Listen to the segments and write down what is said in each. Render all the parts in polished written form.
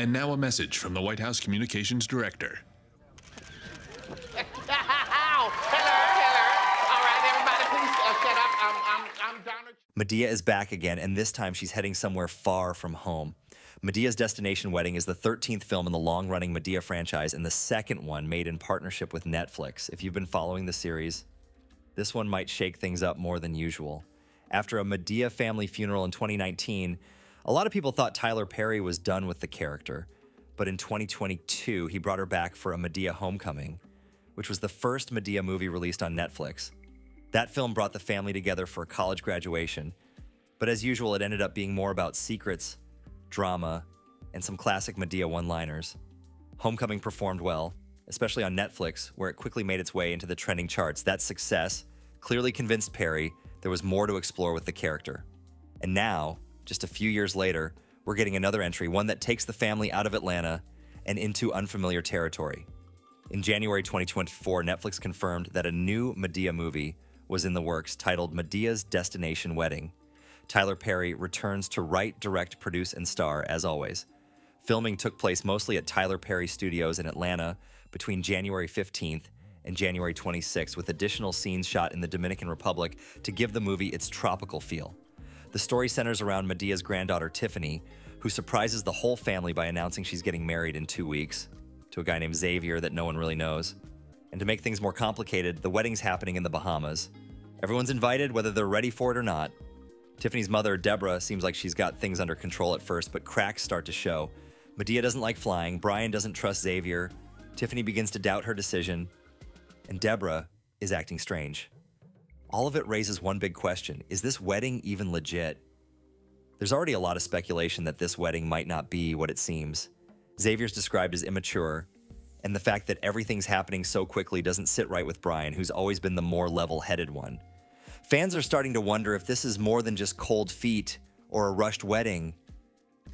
And now a message from the White House Communications Director. I'm Donald. Madea is back again, and this time she's heading somewhere far from home. Madea's Destination Wedding is the 13th film in the long-running Madea franchise and the second one made in partnership with Netflix. If you've been following the series, this one might shake things up more than usual. After a Madea family funeral in 2019, a lot of people thought Tyler Perry was done with the character. But in 2022, he brought her back for a Madea Homecoming, which was the first Madea movie released on Netflix. That film brought the family together for a college graduation, but as usual, it ended up being more about secrets, drama, and some classic Madea one-liners. Homecoming performed well, especially on Netflix, where it quickly made its way into the trending charts. That success clearly convinced Perry there was more to explore with the character. And now, just a few years later, we're getting another entry, one that takes the family out of Atlanta and into unfamiliar territory. In January 2024, Netflix confirmed that a new Madea movie was in the works titled Madea's Destination Wedding. Tyler Perry returns to write, direct, produce, and star, as always. Filming took place mostly at Tyler Perry Studios in Atlanta between January 15th and January 26th, with additional scenes shot in the Dominican Republic to give the movie its tropical feel. The story centers around Madea's granddaughter, Tiffany, who surprises the whole family by announcing she's getting married in 2 weeks to a guy named Xavier that no one really knows. And to make things more complicated, the wedding's happening in the Bahamas. Everyone's invited, whether they're ready for it or not. Tiffany's mother, Deborah, seems like she's got things under control at first, but cracks start to show. Madea doesn't like flying, Brian doesn't trust Xavier, Tiffany begins to doubt her decision, and Deborah is acting strange. All of it raises one big question: is this wedding even legit? There's already a lot of speculation that this wedding might not be what it seems. Xavier's described as immature, and the fact that everything's happening so quickly doesn't sit right with Brian, who's always been the more level-headed one. Fans are starting to wonder if this is more than just cold feet or a rushed wedding.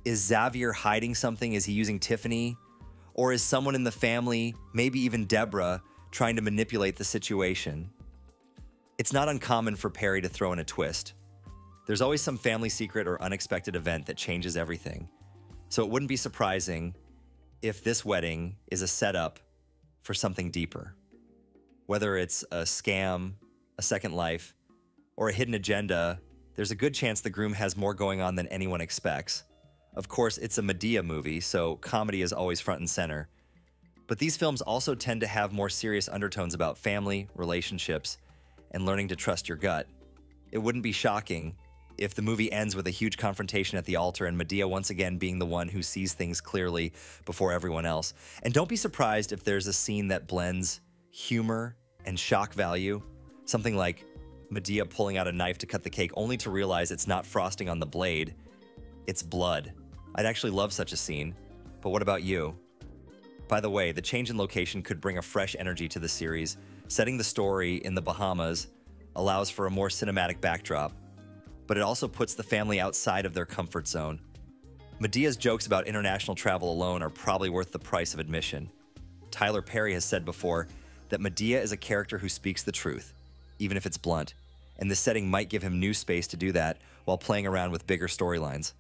Is Xavier hiding something? Is he using Tiffany? Or is someone in the family, maybe even Deborah, trying to manipulate the situation? It's not uncommon for Perry to throw in a twist. There's always some family secret or unexpected event that changes everything. So it wouldn't be surprising if this wedding is a setup for something deeper. Whether it's a scam, a second life, or a hidden agenda, there's a good chance the groom has more going on than anyone expects. Of course, it's a Madea movie, so comedy is always front and center. But these films also tend to have more serious undertones about family, relationships, and learning to trust your gut. It wouldn't be shocking if the movie ends with a huge confrontation at the altar and Madea once again being the one who sees things clearly before everyone else. And don't be surprised if there's a scene that blends humor and shock value, something like Madea pulling out a knife to cut the cake only to realize it's not frosting on the blade, it's blood. I'd actually love such a scene, but what about you? By the way, the change in location could bring a fresh energy to the series. Setting the story in the Bahamas allows for a more cinematic backdrop, but it also puts the family outside of their comfort zone. Madea's jokes about international travel alone are probably worth the price of admission. Tyler Perry has said before that Madea is a character who speaks the truth, even if it's blunt, and this setting might give him new space to do that while playing around with bigger storylines.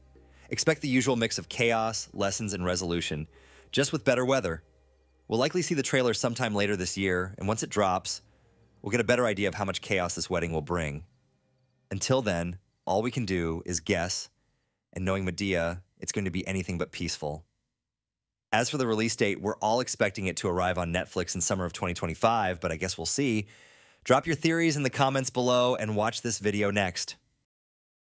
Expect the usual mix of chaos, lessons, and resolution, just with better weather. We'll likely see the trailer sometime later this year, and once it drops, we'll get a better idea of how much chaos this wedding will bring. Until then, all we can do is guess, and knowing Madea, it's going to be anything but peaceful. As for the release date, we're all expecting it to arrive on Netflix in summer of 2025, but I guess we'll see. Drop your theories in the comments below and watch this video next.